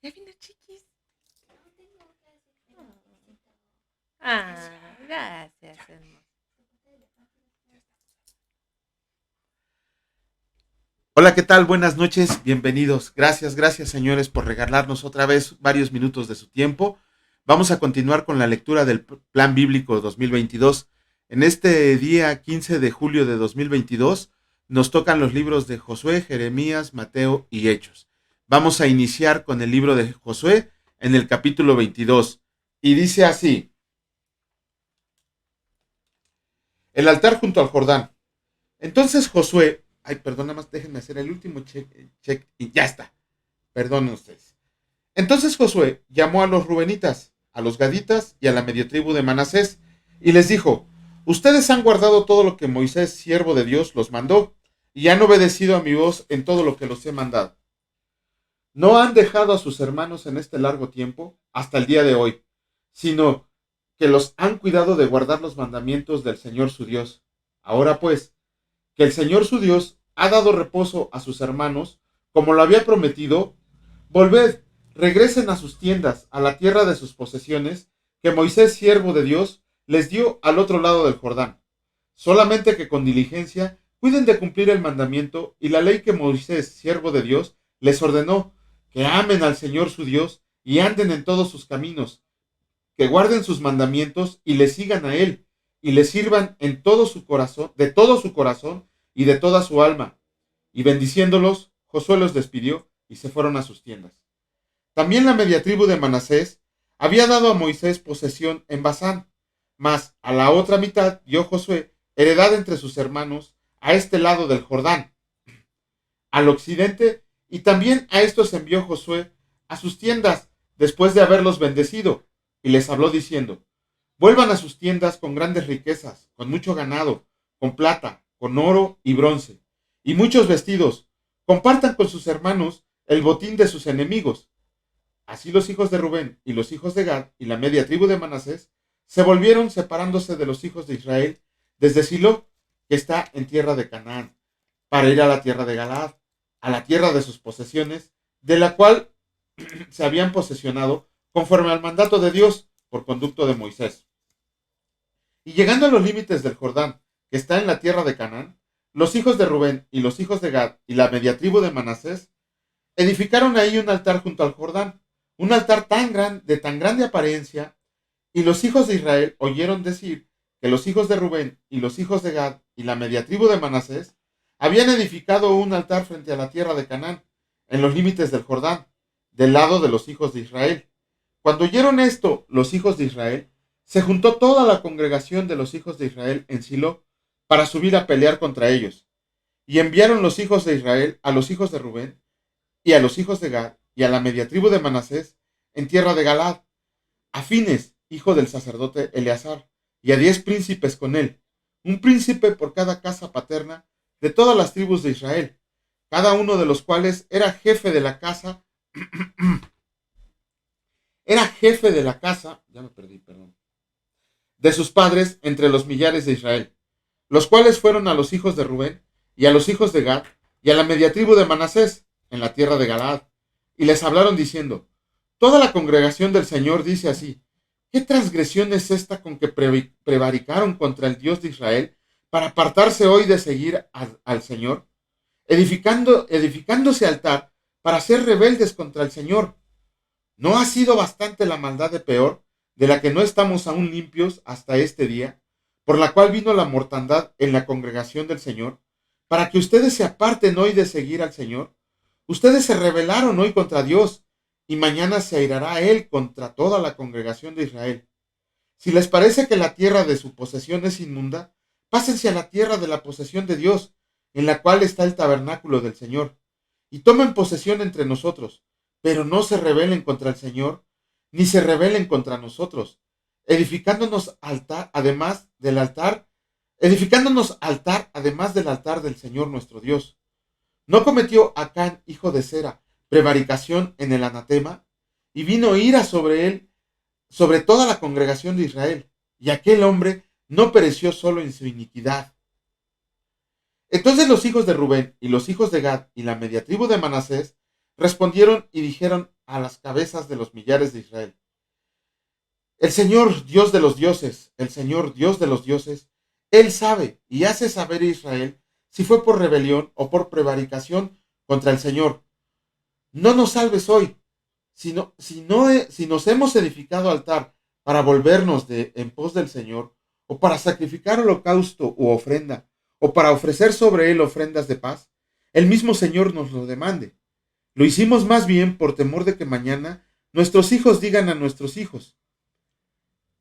Ya vino Chiquis. Ah, gracias, hermoso. Hola, ¿qué tal? Buenas noches, bienvenidos. Gracias, señores, por regalarnos otra vez varios minutos de su tiempo. Vamos a continuar con la lectura del Plan Bíblico 2022. En este día 15 de julio de 2022 nos tocan los libros de Josué, Jeremías, Mateo y Hechos. Vamos a iniciar con el libro de Josué en el capítulo 22. Y dice así: el altar junto al Jordán. Entonces Josué, perdón, nada más déjenme hacer el último check y ya está. Perdonen ustedes. Entonces Josué llamó a los rubenitas, a los gaditas y a la media tribu de Manasés y les dijo: ustedes han guardado todo lo que Moisés, siervo de Dios, los mandó y han obedecido a mi voz en todo lo que los he mandado. No han dejado a sus hermanos en este largo tiempo hasta el día de hoy, sino que los han cuidado de guardar los mandamientos del Señor su Dios. Ahora pues, que el Señor su Dios ha dado reposo a sus hermanos, como lo había prometido, volved, regresen a sus tiendas, a la tierra de sus posesiones, que Moisés, siervo de Dios, les dio al otro lado del Jordán. Solamente que con diligencia cuiden de cumplir el mandamiento y la ley que Moisés, siervo de Dios, les ordenó, que amen al Señor su Dios y anden en todos sus caminos, que guarden sus mandamientos y le sigan a él, y le sirvan en todo su corazón, de todo su corazón y de toda su alma. Y bendiciéndolos, Josué los despidió y se fueron a sus tiendas. También la media tribu de Manasés había dado a Moisés posesión en Basán, mas a la otra mitad dio Josué heredad entre sus hermanos a este lado del Jordán, al occidente, y también a estos envió Josué a sus tiendas después de haberlos bendecido, y les habló diciendo: vuelvan a sus tiendas con grandes riquezas, con mucho ganado, con plata, con oro y bronce, y muchos vestidos. Compartan con sus hermanos el botín de sus enemigos. Así los hijos de Rubén y los hijos de Gad y la media tribu de Manasés se volvieron separándose de los hijos de Israel desde Silo, que está en tierra de Canaán, para ir a la tierra de Galaad, a la tierra de sus posesiones, de la cual se habían posesionado conforme al mandato de Dios por conducto de Moisés. Y llegando a los límites del Jordán, que está en la tierra de Canaán, los hijos de Rubén y los hijos de Gad y la media tribu de Manasés edificaron ahí un altar junto al Jordán, un altar de tan grande apariencia, y los hijos de Israel oyeron decir que los hijos de Rubén y los hijos de Gad y la media tribu de Manasés habían edificado un altar frente a la tierra de Canaán, en los límites del Jordán, del lado de los hijos de Israel. Cuando oyeron esto los hijos de Israel, se juntó toda la congregación de los hijos de Israel en Silo para subir a pelear contra ellos. Y enviaron los hijos de Israel a los hijos de Rubén y a los hijos de Gad y a la media tribu de Manasés en tierra de Galaad, a Fines, hijo del sacerdote Eleazar, y a 10 príncipes con él, un príncipe por cada casa paterna de todas las tribus de Israel, cada uno de los cuales era jefe de la casa, ya me perdí, perdón, de sus padres entre los millares de Israel, los cuales fueron a los hijos de Rubén y a los hijos de Gad y a la media tribu de Manasés en la tierra de Galaad, y les hablaron diciendo: toda la congregación del Señor dice así: ¿qué transgresión es esta con que prevaricaron contra el Dios de Israel para apartarse hoy de seguir al Señor, edificándose altar para ser rebeldes contra el Señor? ¿No ha sido bastante la maldad de peor, de la que no estamos aún limpios hasta este día, por la cual vino la mortandad en la congregación del Señor, para que ustedes se aparten hoy de seguir al Señor? Ustedes se rebelaron hoy contra Dios, y mañana se airará Él contra toda la congregación de Israel. Si les parece que la tierra de su posesión es inmunda, pásense a la tierra de la posesión de Dios, en la cual está el tabernáculo del Señor, y tomen posesión entre nosotros, pero no se rebelen contra el Señor, ni se rebelen contra nosotros, edificándonos altar, además del altar del Señor nuestro Dios. ¿No cometió Acán, hijo de Sera, prevaricación en el anatema? Y vino ira sobre él, sobre toda la congregación de Israel, y aquel hombre no pereció solo en su iniquidad. Entonces los hijos de Rubén y los hijos de Gad y la media tribu de Manasés Respondieron y dijeron a las cabezas de los millares de Israel: el Señor Dios de los dioses, el Señor Dios de los dioses, Él sabe y hace saber a Israel si fue por rebelión o por prevaricación contra el Señor. No nos salves hoy, si nos hemos edificado altar para volvernos en pos del Señor, o para sacrificar holocausto u ofrenda, o para ofrecer sobre él ofrendas de paz, el mismo Señor nos lo demande. Lo hicimos más bien por temor de que mañana nuestros hijos digan a nuestros hijos: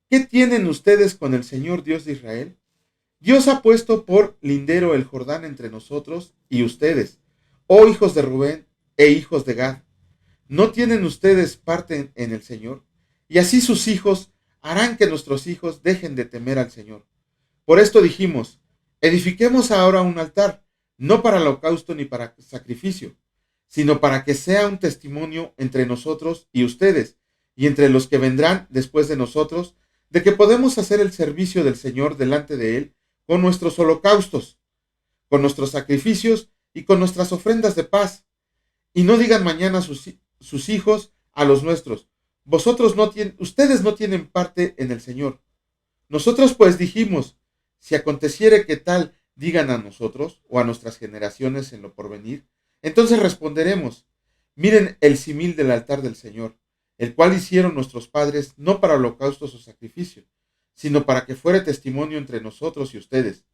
¿qué tienen ustedes con el Señor Dios de Israel? Dios ha puesto por lindero el Jordán entre nosotros y ustedes, oh hijos de Rubén e hijos de Gad. ¿No tienen ustedes parte en el Señor? Y así sus hijos harán que nuestros hijos dejen de temer al Señor. Por esto dijimos: edifiquemos ahora un altar, no para holocausto ni para sacrificio, sino para que sea un testimonio entre nosotros y ustedes, y entre los que vendrán después de nosotros, de que podemos hacer el servicio del Señor delante de Él con nuestros holocaustos, con nuestros sacrificios y con nuestras ofrendas de paz. Y no digan mañana sus hijos a los nuestros: ustedes no tienen parte en el Señor. Nosotros pues dijimos: si aconteciere que tal digan a nosotros o a nuestras generaciones en lo porvenir, entonces responderemos: miren el simil del altar del Señor, el cual hicieron nuestros padres no para holocaustos o sacrificios, sino para que fuere testimonio entre nosotros y ustedes.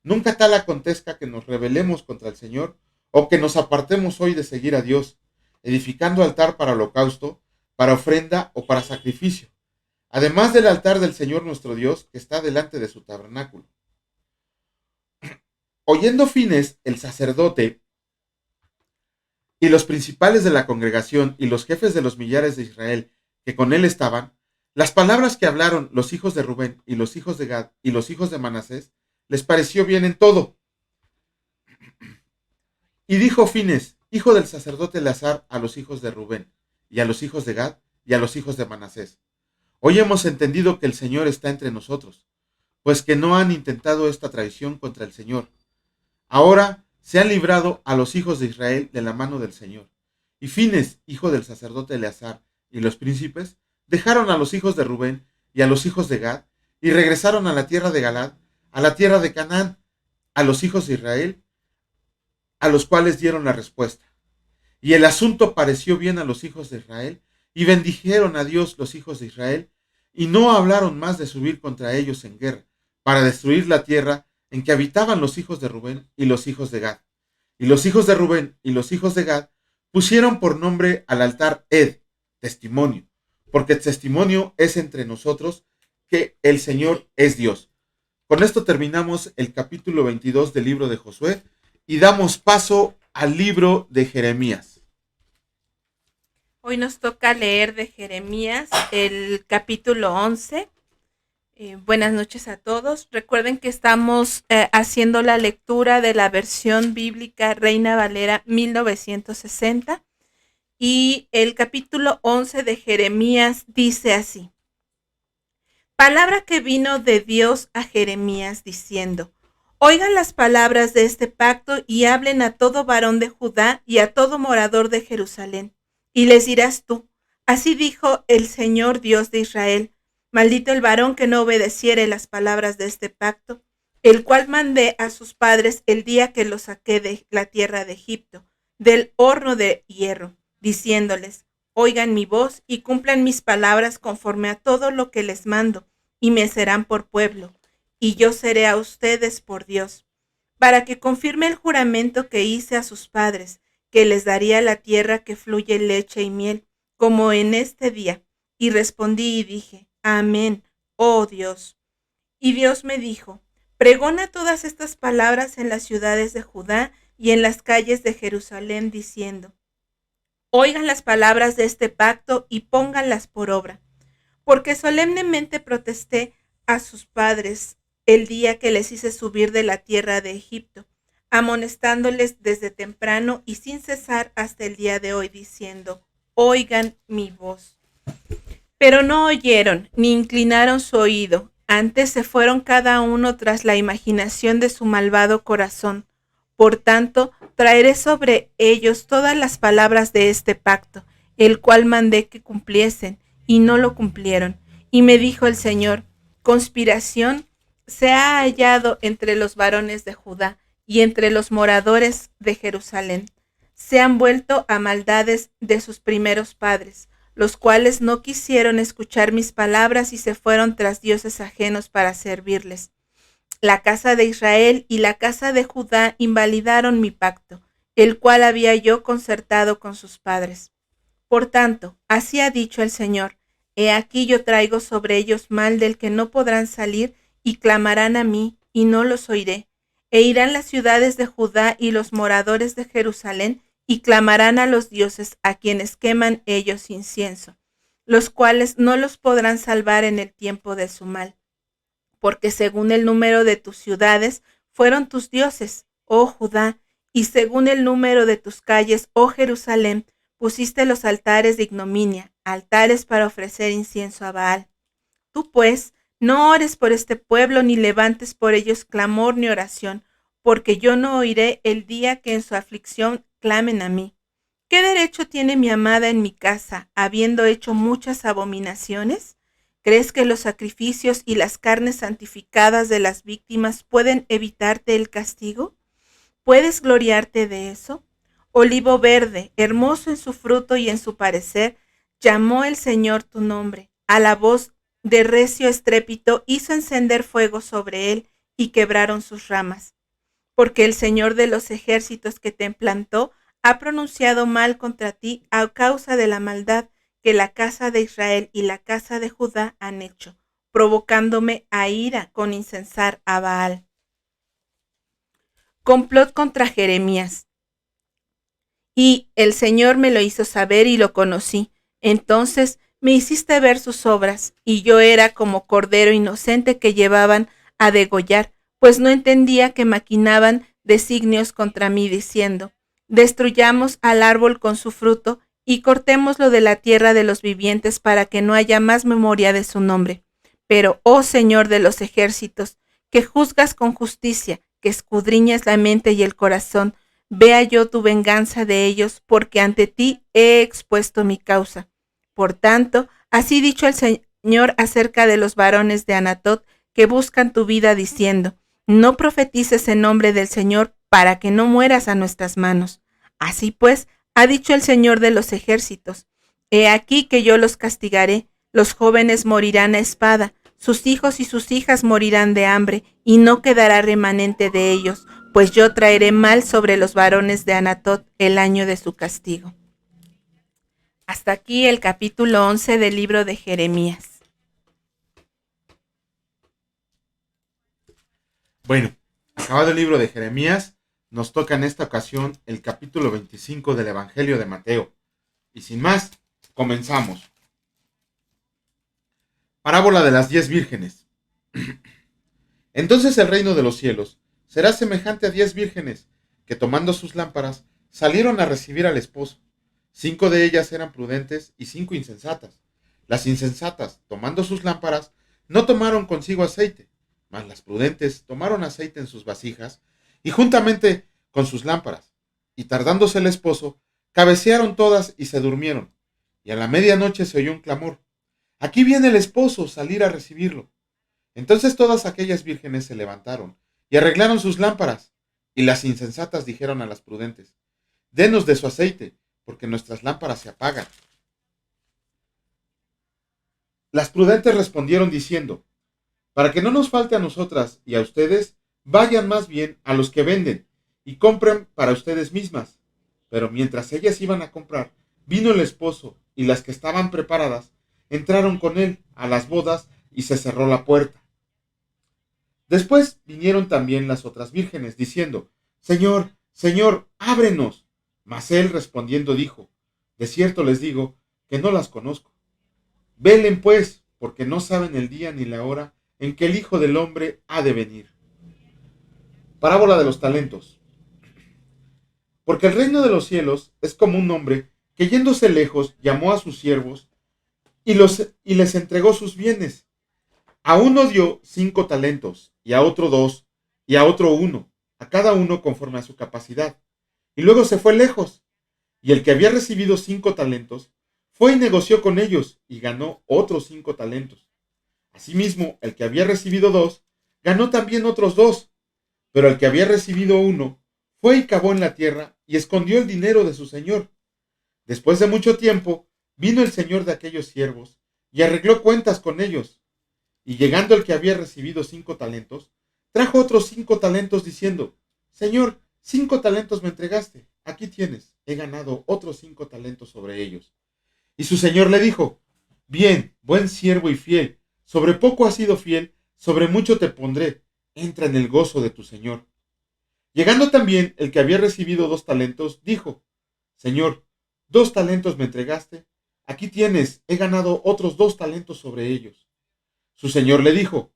Nunca tal acontezca que nos rebelemos contra el Señor, o que nos apartemos hoy de seguir a Dios, edificando altar para holocausto, para ofrenda o para sacrificio, además del altar del Señor nuestro Dios que está delante de su tabernáculo. Oyendo Fines, el sacerdote, y los principales de la congregación y los jefes de los millares de Israel que con él estaban, las palabras que hablaron los hijos de Rubén y los hijos de Gad y los hijos de Manasés, les pareció bien en todo. Y dijo Fines, hijo del sacerdote Eleazar, a los hijos de Rubén, y a los hijos de Gad, y a los hijos de Manasés: hoy hemos entendido que el Señor está entre nosotros, pues que no han intentado esta traición contra el Señor. Ahora se han librado a los hijos de Israel de la mano del Señor. Y Fines, hijo del sacerdote Eleazar, y los príncipes, dejaron a los hijos de Rubén y a los hijos de Gad, y regresaron a la tierra de Galaad, a la tierra de Canaán, a los hijos de Israel, a los cuales dieron la respuesta. Y el asunto pareció bien a los hijos de Israel, y bendijeron a Dios los hijos de Israel, y no hablaron más de subir contra ellos en guerra, para destruir la tierra en que habitaban los hijos de Rubén y los hijos de Gad. Y los hijos de Rubén y los hijos de Gad pusieron por nombre al altar Ed, testimonio, porque el testimonio es entre nosotros que el Señor es Dios. Con esto terminamos el capítulo 22 del libro de Josué y damos paso al libro de Jeremías. Hoy nos toca leer de Jeremías el capítulo 11. Buenas noches a todos. Recuerden que estamos haciendo la lectura de la versión bíblica Reina Valera 1960. Y el capítulo 11 de Jeremías dice así: palabra que vino de Dios a Jeremías diciendo: oigan las palabras de este pacto y hablen a todo varón de Judá y a todo morador de Jerusalén. Y les dirás tú: así dijo el Señor Dios de Israel: maldito el varón que no obedeciere las palabras de este pacto, el cual mandé a sus padres el día que los saqué de la tierra de Egipto, del horno de hierro, diciéndoles: oigan mi voz y cumplan mis palabras conforme a todo lo que les mando, y me serán por pueblo, y yo seré a ustedes por Dios, para que confirme el juramento que hice a sus padres, que les daría la tierra que fluye leche y miel, como en este día. Y respondí y dije: amén, oh Dios. Y Dios me dijo: pregona todas estas palabras en las ciudades de Judá y en las calles de Jerusalén, diciendo: oigan las palabras de este pacto y pónganlas por obra. Porque solemnemente protesté a sus padres el día que les hice subir de la tierra de Egipto, amonestándoles desde temprano y sin cesar hasta el día de hoy, diciendo: oigan mi voz. Pero no oyeron, ni inclinaron su oído, antes se fueron cada uno tras la imaginación de su malvado corazón. Por tanto, traeré sobre ellos todas las palabras de este pacto, el cual mandé que cumpliesen, y no lo cumplieron. Y me dijo el Señor: conspiración se ha hallado entre los varones de Judá y entre los moradores de Jerusalén. Se han vuelto a maldades de sus primeros padres, los cuales no quisieron escuchar mis palabras y se fueron tras dioses ajenos para servirles. La casa de Israel y la casa de Judá invalidaron mi pacto, el cual había yo concertado con sus padres. Por tanto, así ha dicho el Señor: he aquí yo traigo sobre ellos mal del que no podrán salir, y clamarán a mí, y no los oiré. E irán las ciudades de Judá y los moradores de Jerusalén, y clamarán a los dioses a quienes queman ellos incienso, los cuales no los podrán salvar en el tiempo de su mal. Porque según el número de tus ciudades fueron tus dioses, oh Judá, y según el número de tus calles, oh Jerusalén, pusiste los altares de ignominia, altares para ofrecer incienso a Baal. Tú pues, no ores por este pueblo, ni levantes por ellos clamor ni oración, porque yo no oiré el día que en su aflicción clamen a mí. ¿Qué derecho tiene mi amada en mi casa, habiendo hecho muchas abominaciones? ¿Crees que los sacrificios y las carnes santificadas de las víctimas pueden evitarte el castigo? ¿Puedes gloriarte de eso? Olivo verde, hermoso en su fruto y en su parecer, llamó el Señor tu nombre. A la voz de recio estrépito hizo encender fuego sobre él, y quebraron sus ramas. Porque el Señor de los ejércitos que te plantó ha pronunciado mal contra ti a causa de la maldad que la casa de Israel y la casa de Judá han hecho, provocándome a ira con incensar a Baal. Complot contra Jeremías. Y el Señor me lo hizo saber y lo conocí. Entonces me hiciste ver sus obras, y yo era como cordero inocente que llevaban a degollar, pues no entendía que maquinaban designios contra mí, diciendo: destruyamos al árbol con su fruto, y cortémoslo de la tierra de los vivientes para que no haya más memoria de su nombre. Pero, oh Señor de los ejércitos, que juzgas con justicia, que escudriñas la mente y el corazón, vea yo tu venganza de ellos, porque ante ti he expuesto mi causa. Por tanto, así dicho el Señor acerca de los varones de Anatot que buscan tu vida, diciendo: no profetices en nombre del Señor para que no mueras a nuestras manos. Así pues, ha dicho el Señor de los ejércitos: he aquí que yo los castigaré, los jóvenes morirán a espada, sus hijos y sus hijas morirán de hambre, y no quedará remanente de ellos, pues yo traeré mal sobre los varones de Anatot el año de su castigo. Hasta aquí el capítulo 11 del libro de Jeremías. Bueno, acabado el libro de Jeremías, nos toca en esta ocasión el capítulo 25 del Evangelio de Mateo. Y sin más, comenzamos. Parábola de las 10 vírgenes. Entonces el reino de los cielos será semejante a 10 vírgenes que, tomando sus lámparas, salieron a recibir al esposo. 5 de ellas eran prudentes y 5 insensatas. Las insensatas, tomando sus lámparas, no tomaron consigo aceite, mas las prudentes tomaron aceite en sus vasijas y juntamente con sus lámparas. Y tardándose el esposo, cabecearon todas y se durmieron. Y a la medianoche se oyó un clamor: aquí viene el esposo, salir a recibirlo. Entonces todas aquellas vírgenes se levantaron y arreglaron sus lámparas. Y las insensatas dijeron a las prudentes: denos de su aceite, porque nuestras lámparas se apagan. Las prudentes respondieron diciendo: para que no nos falte a nosotras y a ustedes, vayan más bien a los que venden y compren para ustedes mismas. Pero mientras ellas iban a comprar, vino el esposo, y las que estaban preparadas entraron con él a las bodas y se cerró la puerta. Después vinieron también las otras vírgenes, diciendo: Señor, Señor, ábrenos. Mas él respondiendo dijo: de cierto les digo que no las conozco. Velen pues, porque no saben el día ni la hora en que el Hijo del Hombre ha de venir. Parábola de los talentos. Porque el reino de los cielos es como un hombre que, yéndose lejos, llamó a sus siervos y les entregó sus bienes. A uno dio 5 talentos, y a otro 2, y a otro 1, a cada uno conforme a su capacidad, y luego se fue lejos. Y el que había recibido 5 talentos, fue y negoció con ellos, y ganó otros 5 talentos. Asimismo, el que había recibido 2, ganó también otros 2. Pero el que había recibido 1, fue y cavó en la tierra, y escondió el dinero de su señor. Después de mucho tiempo, vino el señor de aquellos siervos, y arregló cuentas con ellos. Y llegando el que había recibido 5 talentos, trajo otros 5 talentos diciendo: Señor, 5 talentos me entregaste, aquí tienes, he ganado otros 5 talentos sobre ellos. Y su señor le dijo: Bien, buen siervo y fiel, sobre poco has sido fiel, sobre mucho te pondré, entra en el gozo de tu señor. Llegando también el que había recibido 2 talentos, dijo: Señor, 2 talentos me entregaste, aquí tienes, he ganado otros 2 talentos sobre ellos. Su señor le dijo: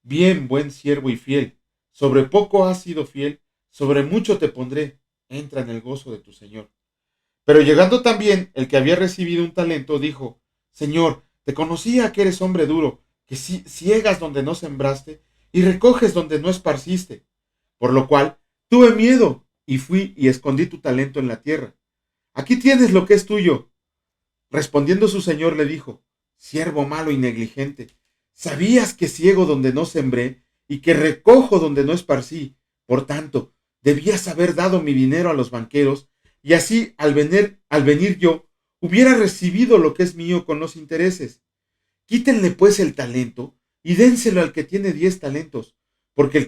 Bien, buen siervo y fiel, sobre poco has sido fiel, sobre mucho te pondré, entra en el gozo de tu señor. Pero llegando también el que había recibido un talento, dijo: Señor, te conocía que eres hombre duro, que ciegas donde no sembraste y recoges donde no esparciste. Por lo cual tuve miedo y fui y escondí tu talento en la tierra. Aquí tienes lo que es tuyo. Respondiendo su señor le dijo: Siervo malo y negligente, ¿sabías que ciego donde no sembré y que recojo donde no esparcí? Por tanto, debías haber dado mi dinero a los banqueros, y así al venir yo hubiera recibido lo que es mío con los intereses. Quítenle pues el talento y dénselo al que tiene 10 talentos, porque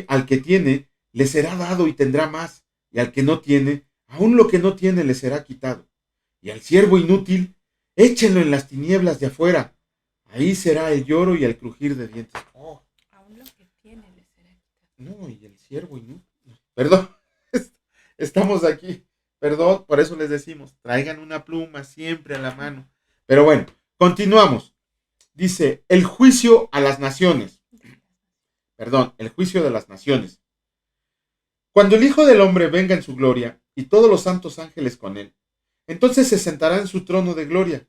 al que tiene le será dado y tendrá más, y al que no tiene, aun lo que no tiene le será quitado. Y al siervo inútil, échenlo en las tinieblas de afuera. Ahí será el lloro y el crujir de dientes. Oh, Aún lo que tiene le será quitado. no, y el siervo inútil. Perdón, estamos aquí. Perdón, por eso les decimos, traigan una pluma siempre a la mano. Pero bueno, continuamos. Dice, el juicio a las naciones. Perdón, el juicio de las naciones. Cuando el Hijo del Hombre venga en su gloria, y todos los santos ángeles con él, entonces se sentará en su trono de gloria,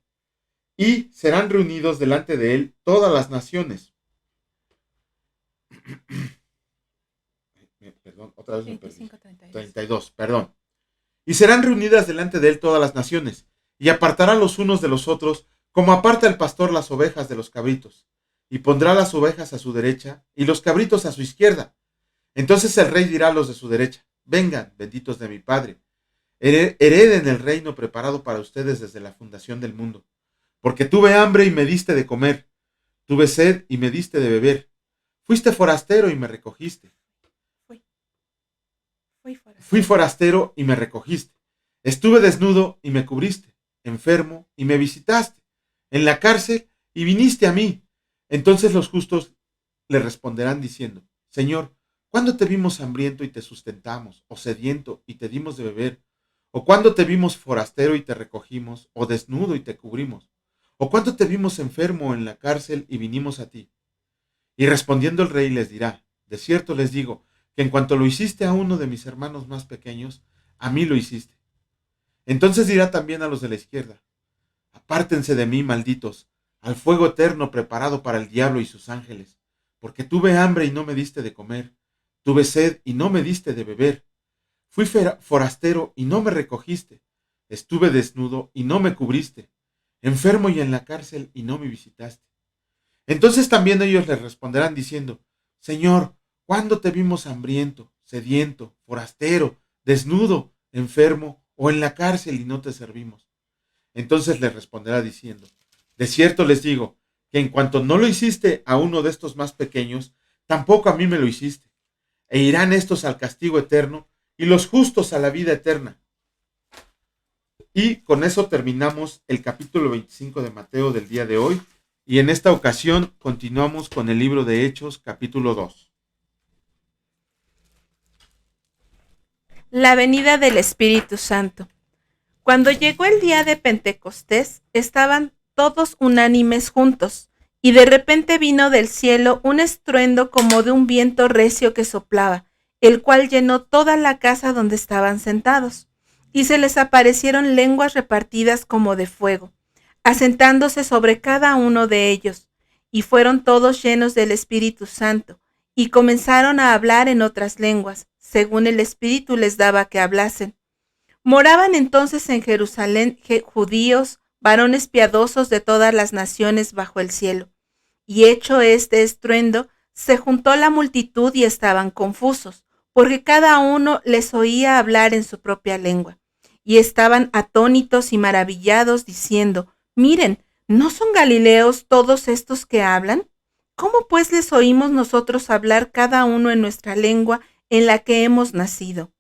y serán reunidos delante de él todas las naciones. Perdón, otra vez me perdí. 25, 32. 32, perdón. Y serán reunidas delante de él todas las naciones, y apartará los unos de los otros, como aparta el pastor las ovejas de los cabritos, y pondrá las ovejas a su derecha, y los cabritos a su izquierda. Entonces el rey dirá a los de su derecha: Vengan, benditos de mi Padre, hereden el reino preparado para ustedes desde la fundación del mundo. Porque tuve hambre y me diste de comer, tuve sed y me diste de beber, fuiste forastero y me recogiste. Fui forastero y me recogiste. Estuve desnudo y me cubriste, enfermo y me visitaste, en la cárcel y viniste a mí. Entonces los justos le responderán diciendo: Señor, ¿cuándo te vimos hambriento y te sustentamos, o sediento y te dimos de beber? ¿O cuándo te vimos forastero y te recogimos, o desnudo y te cubrimos? ¿O cuándo te vimos enfermo en la cárcel y vinimos a ti? Y respondiendo el rey les dirá: De cierto les digo, que en cuanto lo hiciste a uno de mis hermanos más pequeños, a mí lo hiciste. Entonces dirá también a los de la izquierda: Apártense de mí, malditos, al fuego eterno preparado para el diablo y sus ángeles, porque tuve hambre y no me diste de comer, tuve sed y no me diste de beber, fui forastero y no me recogiste, estuve desnudo y no me cubriste, enfermo y en la cárcel y no me visitaste. Entonces también ellos les responderán diciendo: Señor, ¿cuándo te vimos hambriento, sediento, forastero, desnudo, enfermo o en la cárcel y no te servimos? Entonces les responderá diciendo: De cierto les digo, que en cuanto no lo hiciste a uno de estos más pequeños, tampoco a mí me lo hiciste. E irán estos al castigo eterno y los justos a la vida eterna. Y con eso terminamos el capítulo 25 de Mateo del día de hoy. Y en esta ocasión continuamos con el libro de Hechos, capítulo 2. La venida del Espíritu Santo. Cuando llegó el día de Pentecostés, estaban todos unánimes juntos, y de repente vino del cielo un estruendo como de un viento recio que soplaba, el cual llenó toda la casa donde estaban sentados, y se les aparecieron lenguas repartidas como de fuego, asentándose sobre cada uno de ellos, y fueron todos llenos del Espíritu Santo, y comenzaron a hablar en otras lenguas, según el Espíritu les daba que hablasen. Moraban entonces en Jerusalén judíos, varones piadosos de todas las naciones bajo el cielo. Y hecho este estruendo, se juntó la multitud y estaban confusos, porque cada uno les oía hablar en su propia lengua. Y estaban atónitos y maravillados, diciendo: Miren, ¿no son galileos todos estos que hablan? ¿Cómo pues les oímos nosotros hablar cada uno en nuestra lengua en la que hemos nacido?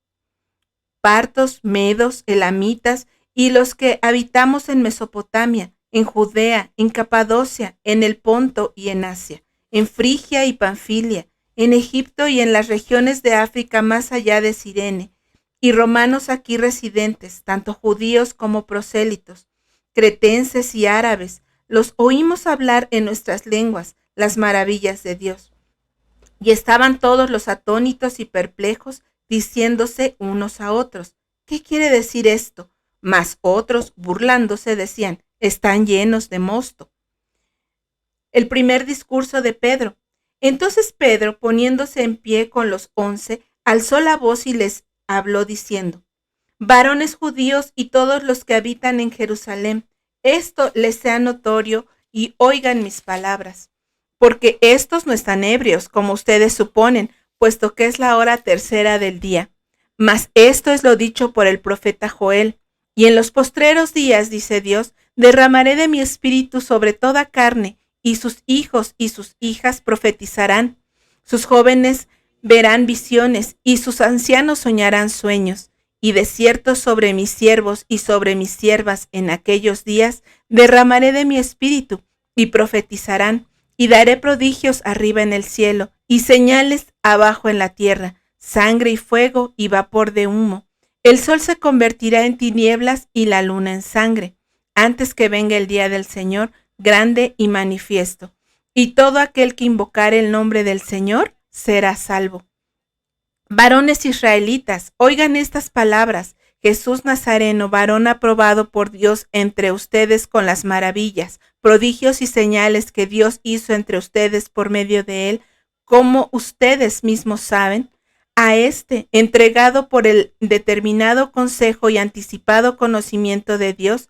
Partos, medos, elamitas y los que habitamos en Mesopotamia, en Judea, en Capadocia, en el Ponto y en Asia, en Frigia y Panfilia, en Egipto y en las regiones de África más allá de Cirene, y romanos aquí residentes, tanto judíos como prosélitos, cretenses y árabes, los oímos hablar en nuestras lenguas las maravillas de Dios. Y estaban todos los atónitos y perplejos, diciéndose unos a otros: ¿Qué quiere decir esto? Mas otros, burlándose, decían: están llenos de mosto. El primer discurso de Pedro. Entonces Pedro, poniéndose en pie con los 11, alzó la voz y les habló diciendo: Varones judíos y todos los que habitan en Jerusalén, esto les sea notorio y oigan mis palabras. Porque estos no están ebrios, como ustedes suponen, puesto que es la hora tercera del día. Mas esto es lo dicho por el profeta Joel. Y en los postreros días, dice Dios, derramaré de mi espíritu sobre toda carne, y sus hijos y sus hijas profetizarán. Sus jóvenes verán visiones, y sus ancianos soñarán sueños. Y de cierto sobre mis siervos y sobre mis siervas en aquellos días derramaré de mi espíritu, y profetizarán. Y daré prodigios arriba en el cielo, y señales abajo en la tierra, sangre y fuego y vapor de humo. El sol se convertirá en tinieblas y la luna en sangre, antes que venga el día del Señor, grande y manifiesto. Y todo aquel que invocare el nombre del Señor será salvo. Varones israelitas, oigan estas palabras. Jesús Nazareno, varón aprobado por Dios entre ustedes con las maravillas, prodigios y señales que Dios hizo entre ustedes por medio de él, como ustedes mismos saben, a este, entregado por el determinado consejo y anticipado conocimiento de Dios,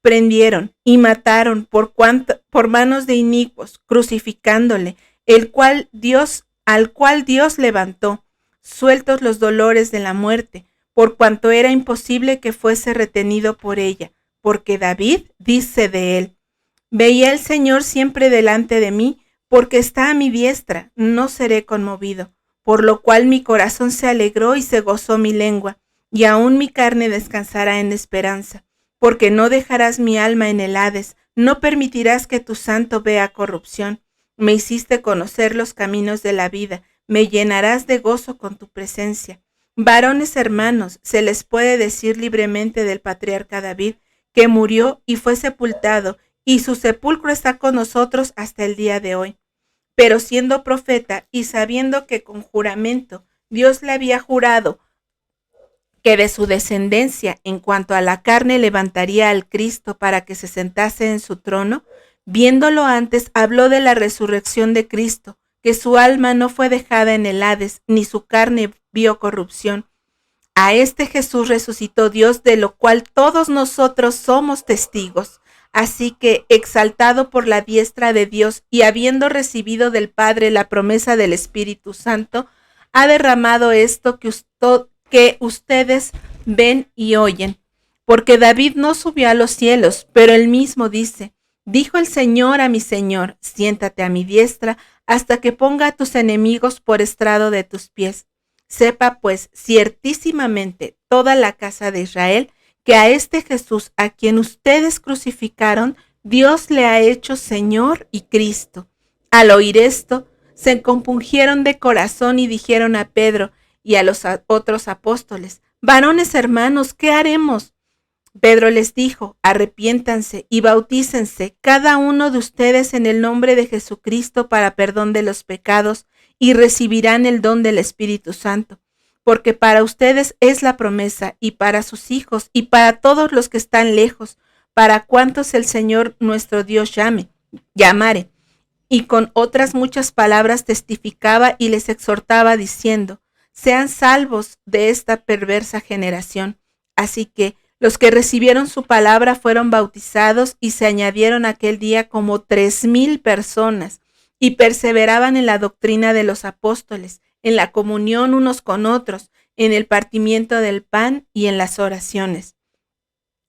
prendieron y mataron por manos de inicuos, crucificándole, al cual Dios levantó, sueltos los dolores de la muerte, por cuanto era imposible que fuese retenido por ella, porque David dice de él: Veía el Señor siempre delante de mí, porque está a mi diestra, no seré conmovido. Por lo cual mi corazón se alegró y se gozó mi lengua, y aún mi carne descansará en esperanza. Porque no dejarás mi alma en el Hades, no permitirás que tu santo vea corrupción. Me hiciste conocer los caminos de la vida, me llenarás de gozo con tu presencia. Varones hermanos, se les puede decir libremente del patriarca David, que murió y fue sepultado, y su sepulcro está con nosotros hasta el día de hoy. Pero siendo profeta y sabiendo que con juramento Dios le había jurado que de su descendencia en cuanto a la carne levantaría al Cristo para que se sentase en su trono, viéndolo antes habló de la resurrección de Cristo, que su alma no fue dejada en el Hades, ni su carne vio corrupción. A este Jesús resucitó Dios, de lo cual todos nosotros somos testigos. Así que, exaltado por la diestra de Dios y habiendo recibido del Padre la promesa del Espíritu Santo, ha derramado esto que ustedes ven y oyen. Porque David no subió a los cielos, pero él mismo dice: Dijo el Señor a mi Señor, siéntate a mi diestra hasta que ponga a tus enemigos por estrado de tus pies. Sepa pues ciertísimamente toda la casa de Israel que a este Jesús a quien ustedes crucificaron, Dios le ha hecho Señor y Cristo. Al oír esto, se compungieron de corazón y dijeron a Pedro y a los otros apóstoles: Varones hermanos, ¿qué haremos? Pedro les dijo: Arrepiéntanse y bautícense cada uno de ustedes en el nombre de Jesucristo para perdón de los pecados, y recibirán el don del Espíritu Santo. Porque para ustedes es la promesa, y para sus hijos, y para todos los que están lejos, para cuantos el Señor nuestro Dios llamare. y con otras muchas palabras testificaba y les exhortaba diciendo: sean salvos de esta perversa generación. Así que los que recibieron su palabra fueron bautizados y se añadieron aquel día como 3,000 personas y perseveraban en la doctrina de los apóstoles, en la comunión unos con otros, en el partimiento del pan y en las oraciones.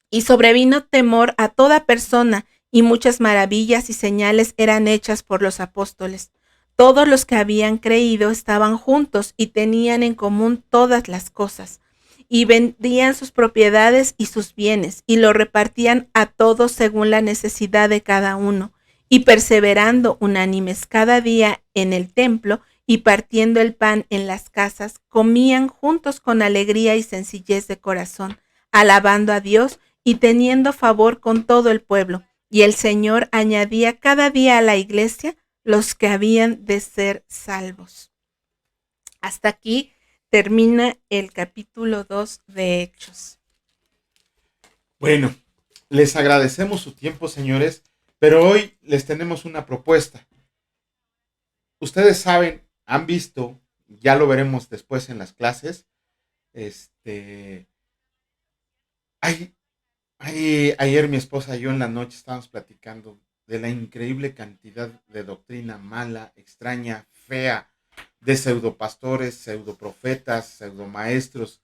Y sobrevino temor a toda persona, y muchas maravillas y señales eran hechas por los apóstoles. Todos los que habían creído estaban juntos y tenían en común todas las cosas, y vendían sus propiedades y sus bienes, y lo repartían a todos según la necesidad de cada uno, y perseverando unánimes cada día en el templo, y partiendo el pan en las casas, comían juntos con alegría y sencillez de corazón, alabando a Dios y teniendo favor con todo el pueblo. Y el Señor añadía cada día a la iglesia los que habían de ser salvos. Hasta aquí termina el capítulo 2 de Hechos. Bueno, les agradecemos su tiempo, señores, pero hoy les tenemos una propuesta. Ustedes saben, han visto, ya lo veremos después en las clases, hay ayer mi esposa y yo en la noche estábamos platicando de la increíble cantidad de doctrina mala, extraña, fea, de pseudopastores, pseudoprofetas, pseudomaestros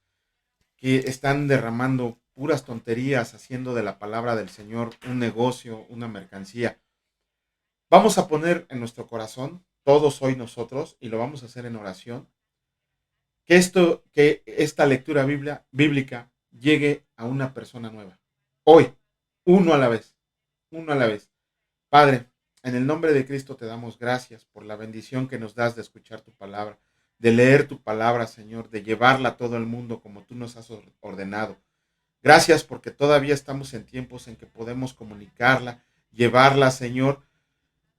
que están derramando puras tonterías, haciendo de la palabra del Señor un negocio, una mercancía. Vamos a poner en nuestro corazón, todos hoy nosotros, y lo vamos a hacer en oración, que esta lectura bíblica llegue a una persona nueva. Hoy, uno a la vez, uno a la vez. Padre, en el nombre de Cristo te damos gracias por la bendición que nos das de escuchar tu palabra, de leer tu palabra, Señor, de llevarla a todo el mundo como tú nos has ordenado. Gracias porque todavía estamos en tiempos en que podemos comunicarla, llevarla, Señor,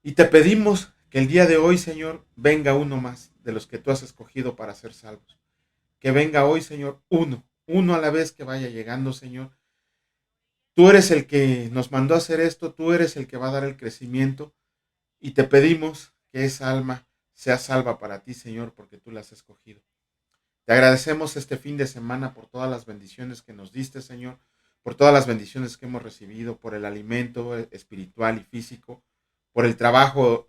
y te pedimos que el día de hoy, Señor, venga uno más de los que tú has escogido para ser salvos. Que venga hoy, Señor, uno a la vez que vaya llegando, Señor. Tú eres el que nos mandó a hacer esto, tú eres el que va a dar el crecimiento y te pedimos que esa alma sea salva para ti, Señor, porque tú la has escogido. Te agradecemos este fin de semana por todas las bendiciones que nos diste, Señor, por todas las bendiciones que hemos recibido, por el alimento espiritual y físico, por el trabajo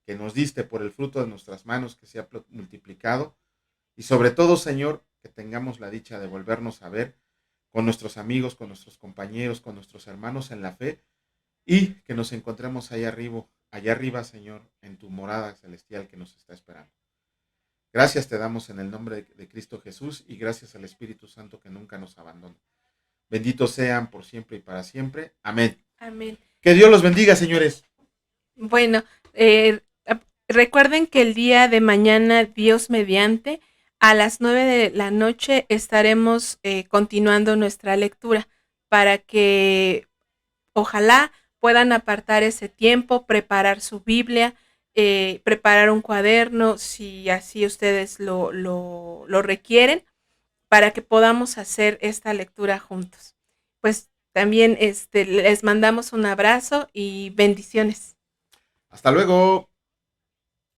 que nos diste, por el fruto de nuestras manos que se ha multiplicado y sobre todo, Señor, que tengamos la dicha de volvernos a ver con nuestros amigos, con nuestros compañeros, con nuestros hermanos en la fe y que nos encontremos allá arriba, Señor, en tu morada celestial que nos está esperando. Gracias te damos en el nombre de Cristo Jesús y gracias al Espíritu Santo que nunca nos abandona. Benditos sean por siempre y para siempre. Amén. Amén. Que Dios los bendiga, señores. Bueno, recuerden que el día de mañana, Dios mediante, a las 9 de la noche estaremos continuando nuestra lectura para que ojalá puedan apartar ese tiempo, preparar su Biblia, preparar un cuaderno, si así ustedes lo requieren, para que podamos hacer esta lectura juntos. Pues también les mandamos un abrazo y bendiciones. Hasta luego.